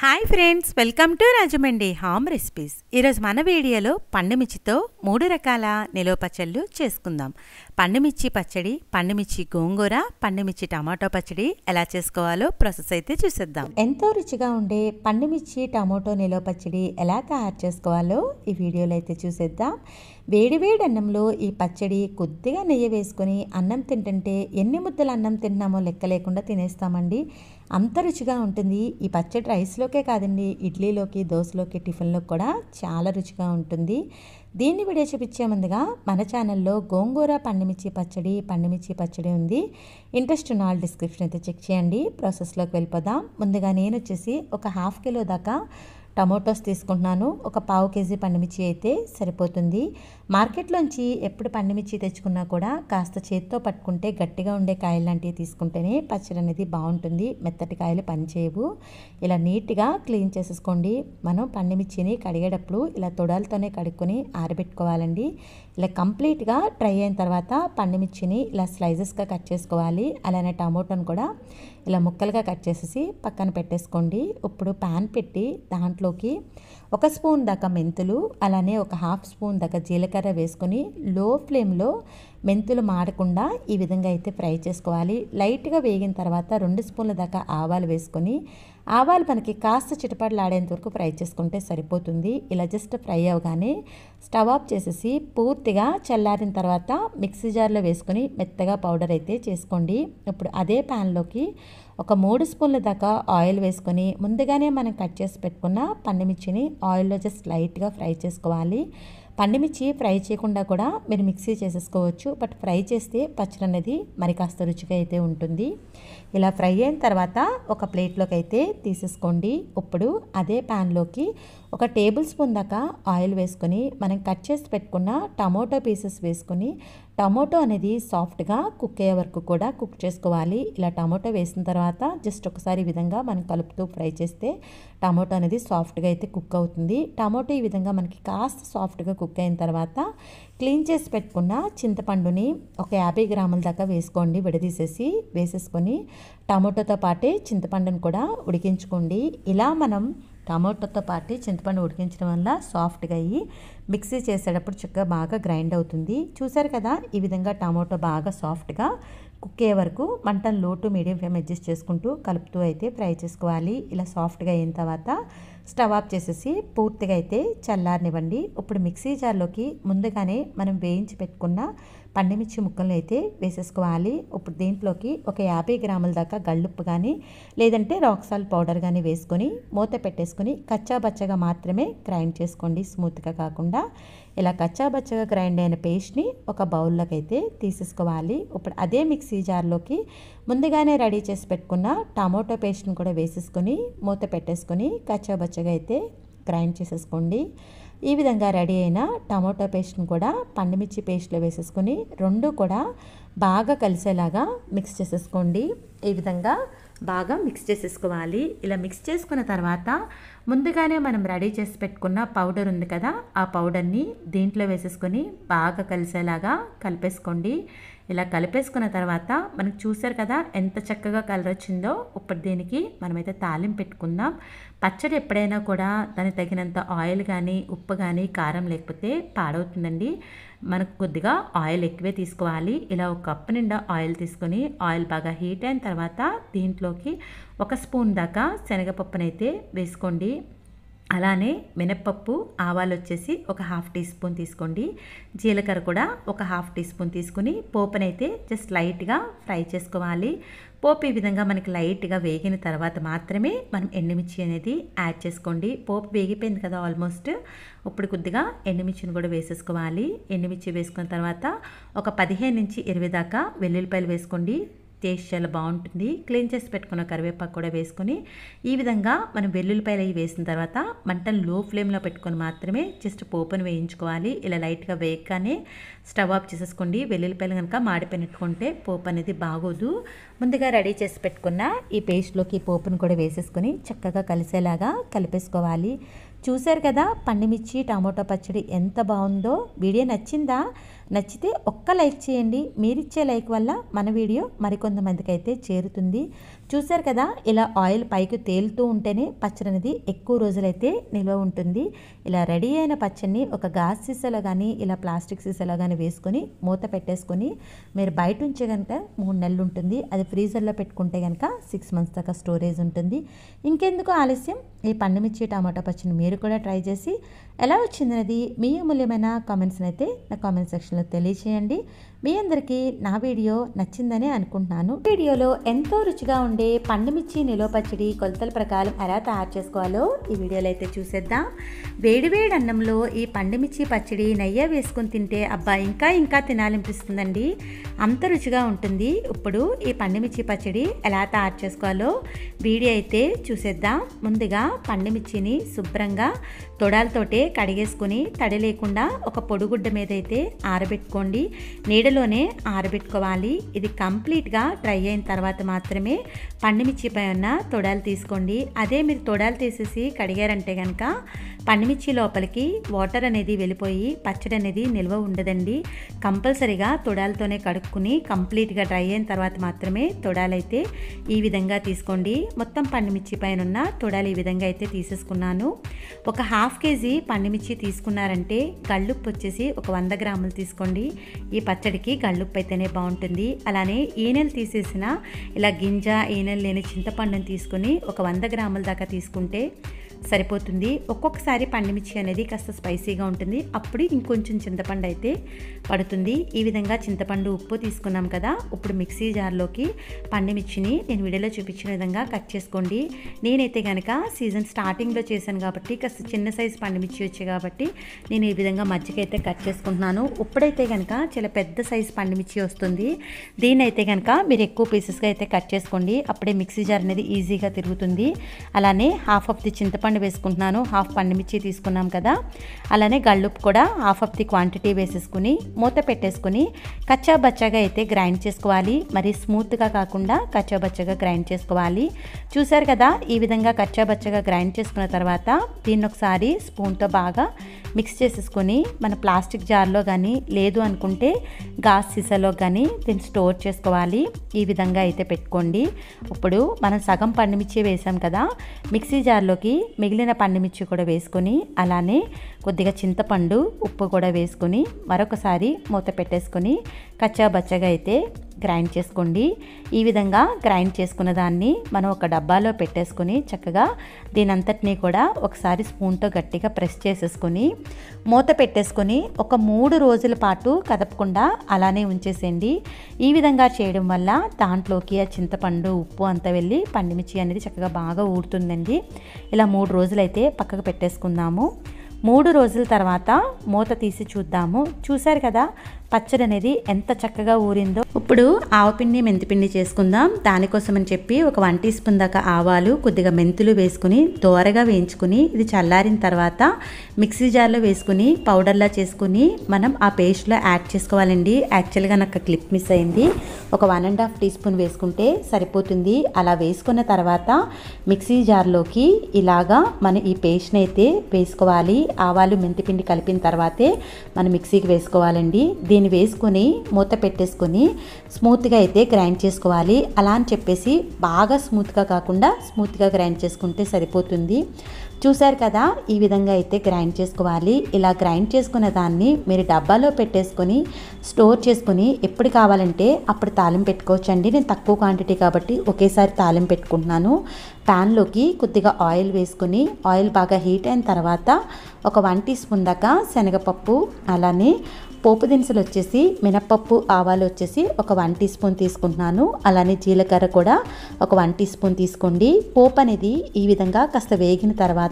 Hi friends, welcome to Rajahmundry home recipes. ఈరోజు మన వీడియోలో పండుమిర్చితో 3 రకాల నిలువ పచ్చళ్ళు చేసుకుందాం. పండుమిర్చి పచ్చడి, పండుమిర్చి గోంగూర, పండుమిర్చి టమాటో పచ్చడి ఎలా చేసుకోవాలో ప్రాసెస్ అయితే చూసేద్దాం. ఎంతో రుచిగా ఉండే పండుమిర్చి టమాటో నిలువ పచ్చడి ఎలా తయారు చేసుకోవాలో ఈ వీడియోలో అయితే చూసేద్దాం. వేడివేడి అన్నంలో ఈ పచ్చడి కొద్దిగా నెయ్యి వేసుకొని అన్నం తింటుంటే ఎన్ని ముద్దలు అన్నం తిన్నామో లెక్క లేకుండా తినేస్తామండి. అంత రుచిగా ఉంటుంది. ఈ పచ్చడి రైస్లోకే కాదండి, ఇడ్లీలోకి, దోశలోకి, టిఫిన్లోకి కూడా చాలా రుచిగా ఉంటుంది. దీన్ని వీడియో చూపించే ముందుగా మన ఛానల్లో గోంగూర పండుమిర్చి పచ్చడి ఉంది. ఇంట్రెస్ట్ ఉన్న వాళ్ళు డిస్క్రిప్షన్ అయితే చెక్ చేయండి. ప్రాసెస్లోకి వెళ్ళిపోదాం. ముందుగా నేను వచ్చేసి ఒక 1/2 కిలో దాకా టమోటోస్ తీసుకుంటున్నాను. ఒక 1/4 కేజీ పండుమిర్చి అయితే సరిపోతుంది. మార్కెట్లోంచి ఎప్పుడు పండుమిర్చి తెచ్చుకున్నా కూడా కాస్త చేతితో పట్టుకుంటే గట్టిగా ఉండే కాయలు లాంటివి తీసుకుంటేనే పచ్చడి అనేది బాగుంటుంది. మెత్తటి కాయలు పనిచేయవు. ఇలా నీట్గా క్లీన్ చేసేసుకోండి. మనం పండుమిర్చిని కడిగేటప్పుడు ఇలా తొడాలతోనే కడుక్కొని ఆరబెట్టుకోవాలండి. ఇలా కంప్లీట్గా డ్రై అయిన తర్వాత పండుమిర్చిని ఇలా స్లైసెస్గా కట్ చేసుకోవాలి. అలానే టమోటాను కూడా ఇలా ముక్కలుగా కట్ చేసేసి పక్కన పెట్టేసుకోండి. ఇప్పుడు ప్యాన్ పెట్టి దాంట్లోకి 1 స్పూన్ దాకా మెంతులు, అలానే ఒక 1/2 స్పూన్ దాకా జీలకర్ర వేసుకొని లో ఫ్లేమ్లో మెంతులు మాడకుండా ఈ విధంగా అయితే ఫ్రై చేసుకోవాలి. లైట్గా వేగిన తర్వాత 2 స్పూన్ల దాకా ఆవాలు వేసుకొని, ఆవాలు మనకి కాస్త చిటపటలాడేంత వరకు ఫ్రై చేసుకుంటే సరిపోతుంది. ఇలా జస్ట్ ఫ్రై అవగానే స్టవ్ ఆఫ్ చేసేసి పూర్తిగా చల్లారిన తర్వాత మిక్సీ జార్లో వేసుకొని మెత్తగా పౌడర్ అయితే చేసుకోండి. ఇప్పుడు అదే ప్యాన్లోకి ఒక 3 స్పూన్ల దాకా ఆయిల్ వేసుకొని ముందుగానే మనం కట్ చేసి పెట్టుకున్న పండుమిర్చిని ఆయిల్లో జస్ట్ లైట్గా ఫ్రై చేసుకోవాలి. పండుమిర్చి ఫ్రై చేయకుండా కూడా మీరు మిక్సీ చేసేసుకోవచ్చు, బట్ ఫ్రై చేస్తే పచ్చడి అనేది మరి కాస్త రుచిగా అయితే ఉంటుంది. ఇలా ఫ్రై అయిన తర్వాత ఒక ప్లేట్లోకి అయితే తీసేసుకోండి. ఇప్పుడు అదే ప్యాన్లోకి ఒక టేబుల్ స్పూన్ దాకా ఆయిల్ వేసుకొని మనం కట్ చేసి పెట్టుకున్న టమోటో పీసెస్ వేసుకొని టమోటో అనేది సాఫ్ట్గా కుక్ అయ్యే వరకు కూడా కుక్ చేసుకోవాలి. ఇలా టమోటో వేసిన తర్వాత జస్ట్ ఒకసారి ఈ విధంగా మనం కలుపుతూ ఫ్రై చేస్తే టమోటో అనేది సాఫ్ట్గా అయితే కుక్ అవుతుంది. టమోటో ఈ విధంగా మనకి కాస్త సాఫ్ట్గా కుక్ అయిన తర్వాత క్లీన్ చేసి పెట్టుకున్న చింతపండుని ఒక 50 గ్రాముల దాకా వేసుకోండి. వేసేసుకొని టమోటోతో పాటే చింతపండుని కూడా ఉడికించుకోండి. ఇలా మనం టమోటాతో పాటు చింతపండు ఉడికించడం వల్ల సాఫ్ట్గా అయ్యి మిక్సీ చేసేటప్పుడు చక్కగా బాగా గ్రైండ్ అవుతుంది. చూసారు కదా, ఈ విధంగా టమోటో బాగా సాఫ్ట్గా కుక్ అయ్యే వరకు మంటను లో టు మీడియం ఫ్లేమ్ అడ్జస్ట్ చేసుకుంటూ కలుపుతూ అయితే ఫ్రై చేసుకోవాలి. ఇలా సాఫ్ట్గా అయిన తర్వాత స్టవ్ ఆఫ్ చేసేసి పూర్తిగా అయితే చల్లారనివ్వండి. ఇప్పుడు మిక్సీ జార్లోకి ముందుగానే మనం వేయించి పెట్టుకున్న పండుమిర్చి ముక్కలను అయితే వేసేసుకోవాలి. ఇప్పుడు దీంట్లోకి ఒక 50 గ్రాముల దాకా గళ్ళుప్పు కానీ లేదంటే రాక్ సాల్ట్ పౌడర్ కానీ వేసుకొని మూత పెట్టేసుకొని కచ్చాబచ్చగా మాత్రమే గ్రైండ్ చేసుకోండి, స్మూత్గా కాకుండా. ఇలా కచ్చాబచ్చగా గ్రైండ్ అయిన పేస్ట్ని ఒక బౌల్లోకి అయితే తీసేసుకోవాలి. ఇప్పుడు అదే మిక్సీ జార్లోకి ముందుగానే రెడీ చేసి పెట్టుకున్న టమాటో పేస్ట్ని కూడా వేసేసుకొని మూత పెట్టేసుకొని కచ్చాబచ్చగా అయితే గ్రైండ్ చేసేసుకోండి. ఈ విధంగా రెడీ అయిన టమాటో పేస్ట్ని కూడా పండుమిర్చి పేస్ట్లో వేసేసుకొని రెండు కూడా బాగా కలిసేలాగా మిక్స్ చేసేసుకోండి. ఈ విధంగా బాగా మిక్స్ చేసేసుకోవాలి. ఇలా మిక్స్ చేసుకున్న తర్వాత ముందుగానే మనం రెడీ చేసి పెట్టుకున్న పౌడర్ ఉంది కదా, ఆ పౌడర్ని దీంట్లో వేసేసుకొని బాగా కలిసేలాగా కలిపేసుకోండి. ఇలా కలిపేసుకున్న తర్వాత మనకు చూసారు కదా ఎంత చక్కగా కలర్ వచ్చిందో. ఇప్పుడు దీనికి మనమైతే తాలింపు పెట్టుకుందాం. పచ్చడి ఎప్పుడైనా కూడా దానికి తగినంత ఆయిల్ కానీ ఉప్పు కానీ కారం లేకపోతే పాడవుతుందండి. మనకు కొద్దిగా ఆయిల్ ఎక్కువే తీసుకోవాలి. ఇలా 1 కప్పు నిండా ఆయిల్ తీసుకొని ఆయిల్ బాగా హీట్ అయిన తర్వాత దీంట్లోకి 1 స్పూన్ దాకా శనగపప్పునైతే వేసుకోండి. అలానే మినప్పప్పు, ఆవాలు వచ్చేసి ఒక 1/2 టీ స్పూన్ తీసుకోండి. జీలకర్ర కూడా ఒక 1/2 టీ స్పూన్ తీసుకుని పోపునైతే జస్ట్ లైట్గా ఫ్రై చేసుకోవాలి. పోపు ఈ విధంగా మనకి లైట్గా వేగిన తర్వాత మాత్రమే మనం ఎండుమిర్చి అనేది యాడ్ చేసుకోండి. పోపు వేగిపోయింది కదా ఆల్మోస్ట్. ఇప్పుడు కొద్దిగా ఎండుమిర్చిని కూడా వేసేసుకోవాలి. ఎండుమిర్చి వేసుకున్న తర్వాత ఒక 15 నుంచి 20 దాకా వెల్లుల్లిపాయలు వేసుకోండి. టేస్ట్ చాలా బాగుంటుంది. క్లీన్ చేసి పెట్టుకున్న కరివేపాకు కూడా వేసుకొని ఈ విధంగా మనం వెల్లుల్లిపాయలు అవి వేసిన తర్వాత మంటను లో ఫ్లేమ్లో పెట్టుకొని మాత్రమే జస్ట్ పోపును వేయించుకోవాలి. ఇలా లైట్గా వేయగానే స్టవ్ ఆఫ్ చేసేసుకోండి. వెల్లుల్లిపాయలు కనుక మాడిపోయినట్టుకుంటే పోపు అనేది బాగోదు. ముందుగా రెడీ చేసి పెట్టుకున్న ఈ పేస్ట్లోకి పోపును కూడా వేసేసుకొని చక్కగా కలిసేలాగా కలిపేసుకోవాలి. చూశారు కదా పండుమిర్చి టమాటో పచ్చడి ఎంత బాగుందో. వీడియో నచ్చిందా? నచ్చితే ఒక్క లైక్ చేయండి. మీరిచ్చే లైక్ వల్ల మన వీడియో మరికొంతమందికి అయితే చేరుతుంది. చూసారు కదా, ఇలా ఆయిల్ పైకి తేలుతూ ఉంటేనే పచ్చడి అనేది ఎక్కువ రోజులైతే నిల్వ ఉంటుంది. ఇలా రెడీ అయిన పచ్చడిని ఒక గాజు సీసాలో కానీ ఇలా ప్లాస్టిక్ సీసాలో కానీ వేసుకొని మూత పెట్టేసుకొని మీరు బయట ఉంచే కనుక 3 నెలలు ఉంటుంది. అది ఫ్రీజర్లో పెట్టుకుంటే కనుక 6 మంత్స్ దాకా స్టోరేజ్ ఉంటుంది. ఇంకెందుకు ఆలస్యం, ఈ పండుమిర్చి టమాటా పచ్చడిని మీరు కూడా ట్రై చేసి ఎలా వచ్చిందనేది మీ అమూల్యమైన కామెంట్స్ని అయితే నా కామెంట్ సెక్షన్లో తెలియచేయండి. మీ అందరికీ నా వీడియో నచ్చిందని అనుకుంటున్నాను. వీడియోలో ఎంతో రుచిగా ఉండే పండుమిర్చి నిలువ పచ్చడి కొలతల ప్రకారం ఎలా తయారు చేసుకోవాలో ఈ వీడియోలో అయితే చూసేద్దాం. వేడివేడి అన్నంలో ఈ పండుమిర్చి పచ్చడి నెయ్యి వేసుకొని తింటే అబ్బా ఇంకా తినాలనిపిస్తుందండి, అంత రుచిగా ఉంటుంది. ఇప్పుడు ఈ పండుమిర్చి పచ్చడి ఎలా తయారు చేసుకోవాలో వీడియో అయితే చూసేద్దాం. ముందుగా పండుమిర్చిని శుభ్రంగా తొడాలతోటే కడిగేసుకుని తడి లేకుండా ఒక పొడిగుడ్డ మీద అయితే ఆరబెట్టుకోండి. నీడలోనే ఆరబెట్టుకోవాలి. ఇది కంప్లీట్గా డ్రై అయిన తర్వాత మాత్రమే పండుమిర్చిపై ఉన్న తొడాలు తీసుకోండి. అదే మీరు తొడాలు తీసేసి కడిగారంటే కనుక పండుమిర్చి లోపలికి వాటర్ అనేది వెళ్ళిపోయి పచ్చడి అనేది నిల్వ ఉండదండి. కంపల్సరీగా తొడాలతోనే కడుక్కుని కంప్లీట్గా డ్రై అయిన తర్వాత మాత్రమే తొడాలైతే ఈ విధంగా తీసుకోండి. మొత్తం పండుమిర్చి పైన ఉన్న తొడాలు ఈ విధంగా అయితే తీసేసుకున్నాను. ఒక 1/2 కేజీ పండుమిర్చి తీసుకున్నారంటే గళ్ళుప్పు వచ్చేసి ఒక 100 గ్రాములు తీసుకోండి. ఈ పచ్చడికి గళ్ళుప్పు అయితేనే బాగుంటుంది. అలానే ఈనెలు తీసేసిన ఇలా గింజ ఈనెలు లేని చింతపండుని తీసుకొని ఒక 100 గ్రాముల దాకా తీసుకుంటే సరిపోతుంది. ఒక్కొక్కసారి పండుమిర్చి అనేది కాస్త స్పైసీగా ఉంటుంది, అప్పుడు ఇంకొంచెం చింతపండు అయితే పడుతుంది. ఈ విధంగా చింతపండు ఉప్పు తీసుకున్నాం కదా, ఇప్పుడు మిక్సీ జార్లోకి పండుమిర్చిని నేను వీడియోలో చూపించిన విధంగా కట్ చేసుకోండి. నేనైతే కనుక సీజన్ స్టార్టింగ్లో చేశాను కాబట్టి కాస్త చిన్న సైజు పండుమిర్చి వచ్చాయి కాబట్టి నేను ఈ విధంగా మజ్జిగైతే కట్ చేసుకుంటున్నాను. ఇప్పుడైతే కనుక చాలా పెద్ద సైజు పండుమిర్చి వస్తుంది. దీన్ని అయితే కనుక మీరు ఎక్కువ పీసెస్గా అయితే కట్ చేసుకోండి, అప్పుడే మిక్సీ జార్ అనేది ఈజీగా తిరుగుతుంది. అలానే 1/2 ఆఫ్ ది చింతపండు వేసుకుంటున్నాను, 1/2 పండుమిర్చి తీసుకున్నాం కదా. అలానే గళ్ళుప్పు కూడా 1/2 ఆఫ్ ది క్వాంటిటీ వేసేసుకుని మూత పెట్టేసుకుని కచ్చా బచ్చాగా అయితే గ్రైండ్ చేసుకోవాలి. మరి స్మూత్గా కాకుండా కచ్చా బచ్చాగా గ్రైండ్ చేసుకోవాలి. చూసారు కదా, ఈ విధంగా కచ్చా బచ్చాగా గ్రైండ్ చేసుకున్న తర్వాత దీన్ని ఒకసారి స్పూన్తో బాగా మిక్స్ చేసేసుకొని మన ప్లాస్టిక్ జార్లో కానీ లేదు అనుకుంటే గాజు సీసాలో కానీ దీన్ని స్టోర్ చేసుకోవాలి. ఈ విధంగా అయితే పెట్టుకోండి. ఇప్పుడు మనం సగం పండుమిర్చి వేసాం కదా, మిక్సీ జార్లోకి మిగిలిన పండుమిర్చి కూడా వేసుకొని అలానే కొద్దిగా చింతపండు ఉప్పు కూడా వేసుకొని మరొకసారి మూత పెట్టేసుకొని కచ్చా బచ్చగా అయితే గ్రైండ్ చేసుకోండి. ఈ విధంగా గ్రైండ్ చేసుకున్న దాన్ని మనం ఒక డబ్బాలో పెట్టేసుకొని చక్కగా దీని అంతటినీ కూడా ఒకసారి స్పూన్తో గట్టిగా ప్రెస్ చేసేసుకొని మూత పెట్టేసుకొని ఒక 3 రోజుల పాటు కదపకుండా అలానే ఉంచేసేయండి. ఈ విధంగా చేయడం వల్ల దాంట్లోకి ఆ చింతపండు ఉప్పు అంతా వెళ్ళి పండుమిర్చి అనేది చక్కగా బాగా ఊరుతుందండి. ఇలా 3 రోజులైతే పక్కకు పెట్టేసుకుందాము. 3 రోజుల తర్వాత మూత తీసి చూద్దాము. చూసారు కదా పచ్చడి అనేది ఎంత చక్కగా ఊరిందో. ఇప్పుడు ఆవపిండి మెంతిపిండి చేసుకుందాం. దానికోసం అని చెప్పి ఒక 1 టీ స్పూన్ దాకా ఆవాలు కొద్దిగా మెంతులు వేసుకుని దోరగా వేయించుకుని ఇది చల్లారిన తర్వాత మిక్సీ జార్లో వేసుకుని పౌడర్లా చేసుకుని మనం ఆ పేస్ట్లో యాడ్ చేసుకోవాలండి. యాక్చువల్గా నాకు క్లిప్ మిస్ అయింది, ఒక 1.5 టీ స్పూన్ వేసుకుంటే సరిపోతుంది. అలా వేసుకున్న తర్వాత మిక్సీ జార్లోకి ఇలాగా మనం ఈ పేస్ట్ని అయితే వేసుకోవాలి. ఆవాలు మెంతిపిండి కలిపిన తర్వాతే మనం మిక్సీకి వేసుకోవాలండి. దీన్ని వేసుకొని మూత పెట్టేసుకొని స్మూత్గా అయితే గ్రైండ్ చేసుకోవాలి. అలా అని చెప్పేసి బాగా స్మూత్గా కాకుండా స్మూత్గా గ్రైండ్ చేసుకుంటే సరిపోతుంది. చూసారు కదా, ఈ విధంగా అయితే గ్రైండ్ చేసుకోవాలి. ఇలా గ్రైండ్ చేసుకున్న దాన్ని మీరు డబ్బాలో పెట్టేసుకొని స్టోర్ చేసుకొని ఎప్పుడు కావాలంటే అప్పుడు తాలింపు పెట్టుకోవచ్చండి. నేను తక్కువ క్వాంటిటీ కాబట్టి ఒకేసారి తాలింపు పెట్టుకుంటున్నాను. ప్యాన్లోకి కొద్దిగా ఆయిల్ వేసుకొని ఆయిల్ బాగా హీట్ అయిన తర్వాత ఒక 1 టీ స్పూన్ దాకా శనగపప్పు అలానే పోపు దినుసులు వచ్చేసి మినపప్పు ఆవాలు వచ్చేసి ఒక 1 టీ స్పూన్ తీసుకుంటున్నాను. అలానే జీలకర్ర కూడా ఒక 1 టీ స్పూన్ తీసుకోండి. పోపు అనేది ఈ విధంగా కాస్త వేగిన తర్వాత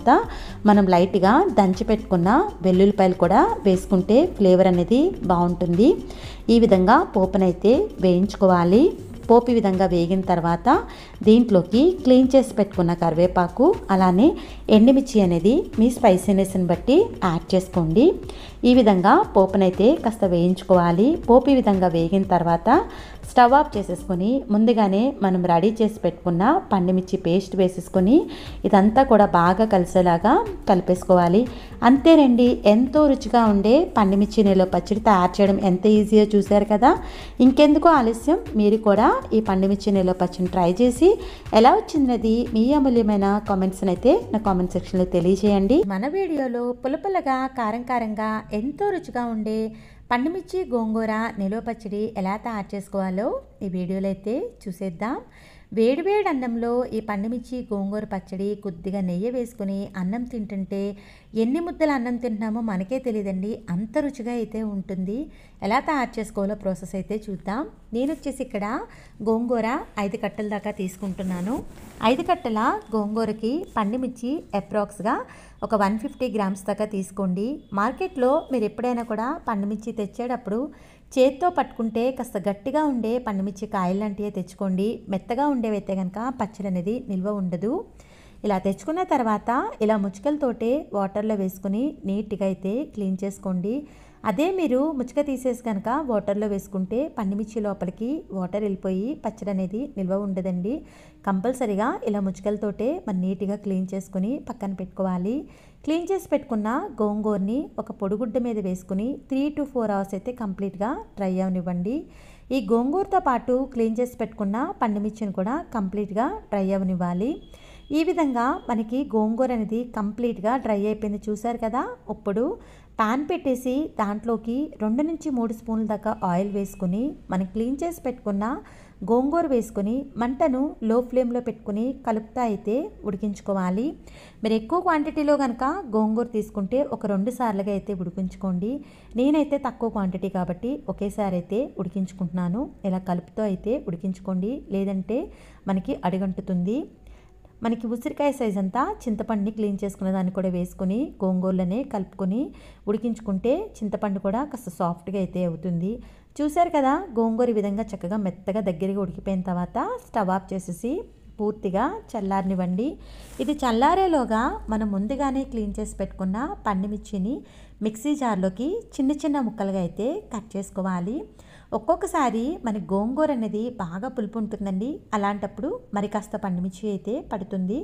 మనం లైట్గా దంచి పెట్టుకున్న వెల్లుల్లిపాయలు కూడా వేసుకుంటే ఫ్లేవర్ అనేది బాగుంటుంది. ఈ విధంగా పోపునైతే వేయించుకోవాలి. పోపు ఈ విధంగా వేగిన తర్వాత దీంట్లోకి క్లీన్ చేసి పెట్టుకున్న కరివేపాకు అలానే ఎండుమిర్చి అనేది మీ స్పైసీనెస్ని బట్టి యాడ్ చేసుకోండి. ఈ విధంగా పోపునైతే కాస్త వేయించుకోవాలి. పోపు ఈ విధంగా వేగిన తర్వాత స్టవ్ ఆఫ్ చేసేసుకొని ముందుగానే మనం రెడీ చేసి పెట్టుకున్న పండుమిర్చి పేస్ట్ వేసేసుకొని ఇదంతా కూడా బాగా కలిసేలాగా కలిపేసుకోవాలి. అంతేనండి, ఎంతో రుచిగా ఉండే పండుమిర్చి నిలువ పచ్చడి తయారు చేయడం ఎంత ఈజీయో చూశారు కదా. ఇంకెందుకు ఆలస్యం, మీరు కూడా ఈ పండుమిర్చి నిల్వ పచ్చడిని ట్రై చేసి ఎలా వచ్చిందనేది మీ అమూల్యమైన కామెంట్స్ని అయితే నా కామెంట్ సెక్షన్లో తెలియజేయండి. మన వీడియోలో పులపులగా కారం కారంగా ఎంతో రుచిగా ఉండే పండుమిర్చి గోంగూర నిల్వ పచ్చడి ఎలా తయారు చేసుకోవాలో ఈ వీడియోలో అయితే చూసేద్దాం. వేడివేడి అన్నంలో ఈ పండుమిర్చి గోంగూర పచ్చడి కొద్దిగా నెయ్యి వేసుకుని అన్నం తింటుంటే ఎన్ని ముద్దలు అన్నం తింటున్నామో మనకే తెలియదండి, అంత రుచిగా అయితే ఉంటుంది. ఎలా తయారు చేసుకోవాలో ప్రాసెస్ అయితే చూద్దాం. నేను వచ్చేసి ఇక్కడ గోంగూర 5 కట్టల దాకా తీసుకుంటున్నాను. 5 కట్టల గోంగూరకి పండుమిర్చి అప్రాక్స్గా ఒక 150 గ్రామ్స్ దాకా తీసుకోండి. మార్కెట్లో మీరు ఎప్పుడైనా కూడా పండుమిర్చి తెచ్చేటప్పుడు చేత్తో పట్టుకుంటే కాస్త గట్టిగా ఉండే పండుమిర్చి కాయలు లాంటివి తెచ్చుకోండి. మెత్తగా ఉండేవైతే కనుక పచ్చడి అనేది నిల్వ ఉండదు. ఇలా తెచ్చుకున్న తర్వాత ఇలా ముచ్చుకలతోటే వాటర్లో వేసుకుని నీట్గా అయితే క్లీన్ చేసుకోండి. అదే మీరు ముచ్చుక తీసేసి కనుక వాటర్లో వేసుకుంటే పండుమిర్చి లోపలికి వాటర్ వెళ్ళిపోయి పచ్చడి అనేది నిల్వ ఉండదండి. కంపల్సరిగా ఇలా ముచ్చుకలతోటే మనం నీట్గా క్లీన్ చేసుకుని పక్కన పెట్టుకోవాలి. క్లీన్ చేసి పెట్టుకున్న గోంగూరని ఒక పొడిగుడ్డ మీద వేసుకుని 3 to 4 అవర్స్ అయితే కంప్లీట్గా డ్రై అవనివ్వండి. ఈ గోంగూరతో పాటు క్లీన్ చేసి పెట్టుకున్న పండుమిర్చిని కూడా కంప్లీట్గా డ్రై అవనివ్వాలి. ఈ విధంగా మనకి గోంగూర అనేది కంప్లీట్గా డ్రై అయిపోయింది, చూసారు కదా. ఇప్పుడు పాన్ పెట్టేసి దాంట్లోకి 2 నుంచి 3 స్పూన్ల దాకా ఆయిల్ వేసుకుని మనం క్లీన్ చేసి పెట్టుకున్న గోంగూర వేసుకుని మంటను లో ఫ్లేమ్లో పెట్టుకుని కలుపుతా అయితే ఉడికించుకోవాలి. మీరు ఎక్కువ క్వాంటిటీలో కనుక గోంగూర తీసుకుంటే ఒక 2 సార్లుగా అయితే ఉడికించుకోండి. నేనైతే తక్కువ క్వాంటిటీ కాబట్టి ఒకేసారి అయితే ఉడికించుకుంటున్నాను. ఇలా కలుపుతూ అయితే ఉడికించుకోండి, లేదంటే మనకి అడుగంటుతుంది. మనకి ఉసిరికాయ సైజ్ అంతా చింతపండుని క్లీన్ చేసుకున్న దాన్ని కూడా వేసుకొని గోంగూరలనే కలుపుకొని ఉడికించుకుంటే చింతపండు కూడా కాస్త సాఫ్ట్గా అయితే అవుతుంది. చూసారు కదా, గోంగూర ఈ విధంగా చక్కగా మెత్తగా దగ్గరగా ఉడికిపోయిన తర్వాత స్టవ్ ఆఫ్ చేసేసి పూర్తిగా చల్లారనివ్వండి. ఇది చల్లారేలోగా మనం ముందుగానే క్లీన్ చేసి పెట్టుకున్న పండుమిర్చిని మిక్సీ జార్లోకి చిన్న చిన్న ముక్కలుగా అయితే కట్ చేసుకోవాలి. ఒక్కొక్కసారి మన గోంగూర అనేది బాగా పులుపు ఉంటుందండి, అలాంటప్పుడు మరి కాస్త పండుమిర్చి అయితే పడుతుంది.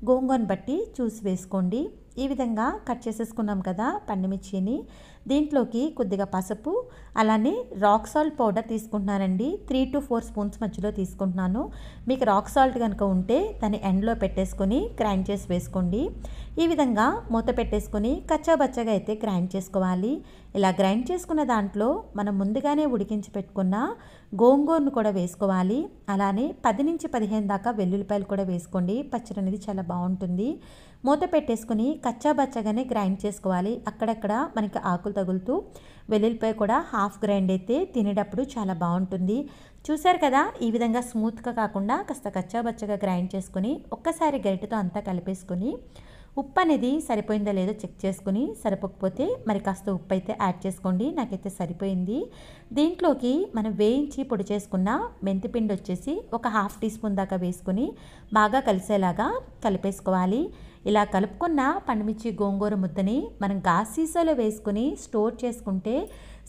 గోంగూరని బట్టి చూసి వేసుకోండి. ఈ విధంగా కట్ చేసేసుకున్నాం కదా పండుమిర్చిని, దీంట్లోకి కొద్దిగా పసుపు అలానే రాక్ సాల్ట్ పౌడర్ తీసుకుంటున్నానండి. 3 to 4 స్పూన్స్ మధ్యలో తీసుకుంటున్నాను. మీకు రాక్ సాల్ట్ కనుక ఉంటే దాన్ని ఎండ్లో పెట్టేసుకొని గ్రైండ్ చేసి వేసుకోండి. ఈ విధంగా మూత పెట్టేసుకొని కచ్చాబచ్చాగా అయితే గ్రైండ్ చేసుకోవాలి. ఇలా గ్రైండ్ చేసుకున్న దాంట్లో మనం ముందుగానే ఉడికించి పెట్టుకున్న గోంగూరను కూడా వేసుకోవాలి. అలానే 10 నుంచి 15 దాకా వెల్లుల్లిపాయలు కూడా వేసుకోండి. పచ్చడి అనేది చాలా బాగుంటుంది. మూత పెట్టేసుకుని కచ్చాబచ్చాగానే గ్రైండ్ చేసుకోవాలి. అక్కడక్కడ మనకి ఆకులు తగులుతూ వెల్లుల్లిపాయ కూడా హాఫ్ గ్రైండ్ అయితే తినేటప్పుడు చాలా బాగుంటుంది. చూసారు కదా, ఈ విధంగా స్మూత్గా కాకుండా కాస్త కచ్చాబచ్చగా గ్రైండ్ చేసుకుని ఒక్కసారి గరిటెతో అంతా కలిపేసుకుని ఉప్పు అనేది సరిపోయిందో లేదో చెక్ చేసుకుని, సరిపోకపోతే మరి కాస్త ఉప్పు అయితే యాడ్ చేసుకోండి. నాకైతే సరిపోయింది. దీంట్లోకి మనం వేయించి పొడి చేసుకున్న మెంతిపిండి వచ్చేసి ఒక 1/2 టీ స్పూన్ దాకా వేసుకుని బాగా కలిసేలాగా కలిపేసుకోవాలి. ఇలా కలుపుకున్న పండుమిర్చి గోంగూర ముద్దని మనం గాజు సీసాలో వేసుకుని స్టోర్ చేసుకుంటే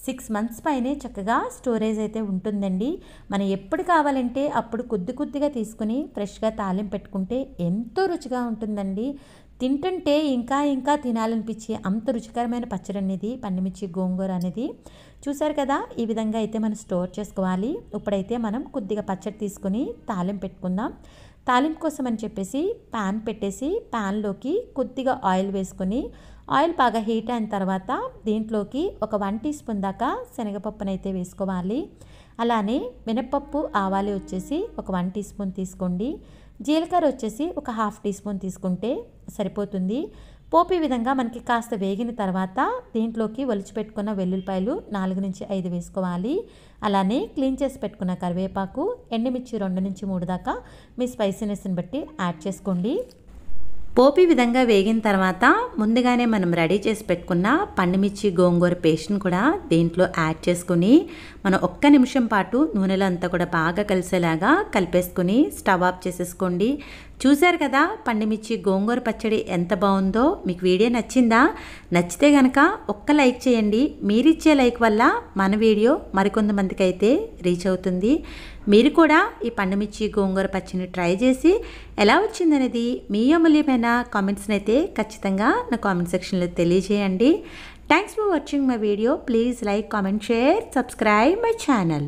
6 months పైనే చక్కగా స్టోరేజ్ అయితే ఉంటుందండి. మనం ఎప్పుడు కావాలంటే అప్పుడు కొద్దిగా తీసుకుని ఫ్రెష్గా తాలింపు పెట్టుకుంటే ఎంతో రుచిగా ఉంటుందండి. తింటుంటే ఇంకా తినాలనిపించే అంత రుచికరమైన పచ్చడి అనేది పండుమిర్చి గోంగూర అనేది. చూసారు కదా, ఈ విధంగా అయితే మనం స్టోర్ చేసుకోవాలి. ఇప్పుడైతే మనం కొద్దిగా పచ్చడి తీసుకుని తాలింపు పెట్టుకుందాం. తాలింపు కోసం అని చెప్పేసి ప్యాన్ పెట్టేసి ప్యాన్లోకి కొద్దిగా ఆయిల్ వేసుకొని ఆయిల్ బాగా హీట్ అయిన తర్వాత దీంట్లోకి ఒక 1 టీ స్పూన్ దాకా శనగపప్పునైతే వేసుకోవాలి. అలానే మినపప్పు ఆవాలు వచ్చేసి ఒక 1 టీ స్పూన్ తీసుకోండి. జీలకర్ర వచ్చేసి ఒక 1/2 టీ స్పూన్ తీసుకుంటే సరిపోతుంది. పోపు ఈ విధంగా మనకి కాస్త వేగిన తర్వాత దీంట్లోకి ఒలిచిపెట్టుకున్న వెల్లుల్లిపాయలు 4 నుంచి 5 వేసుకోవాలి. అలానే క్లీన్ చేసి పెట్టుకున్న కరివేపాకు, ఎండుమిర్చి 2 నుంచి 3 దాకా మీ స్పైసీనెస్ని బట్టి యాడ్ చేసుకోండి. పోపు ఈ విధంగా వేగిన తర్వాత ముందుగానే మనం రెడీ చేసి పెట్టుకున్న పండుమిర్చి గోంగూర పేస్ట్ని కూడా దీంట్లో యాడ్ చేసుకుని మనం 1 నిమిషం పాటు నూనెలో అంతా కూడా బాగా కలిసేలాగా కలిపేసుకుని స్టవ్ ఆఫ్ చేసేసుకోండి. చూశారు కదా పండుమిర్చి గోంగూర పచ్చడి ఎంత బాగుందో. మీకు వీడియో నచ్చిందా? నచ్చితే కనుక ఒక్క లైక్ చేయండి. మీరిచ్చే లైక్ వల్ల మన వీడియో మరికొంతమందికి అయితే రీచ్ అవుతుంది. మీరు కూడా ఈ పండుమిర్చి గోంగూర పచ్చడిని ట్రై చేసి ఎలా వచ్చిందనేది మీ అమూల్యమైన కామెంట్స్ని అయితే ఖచ్చితంగా నా కామెంట్ సెక్షన్లో తెలియజేయండి. Thanks for watching my video. Please like, comment, share, subscribe my channel.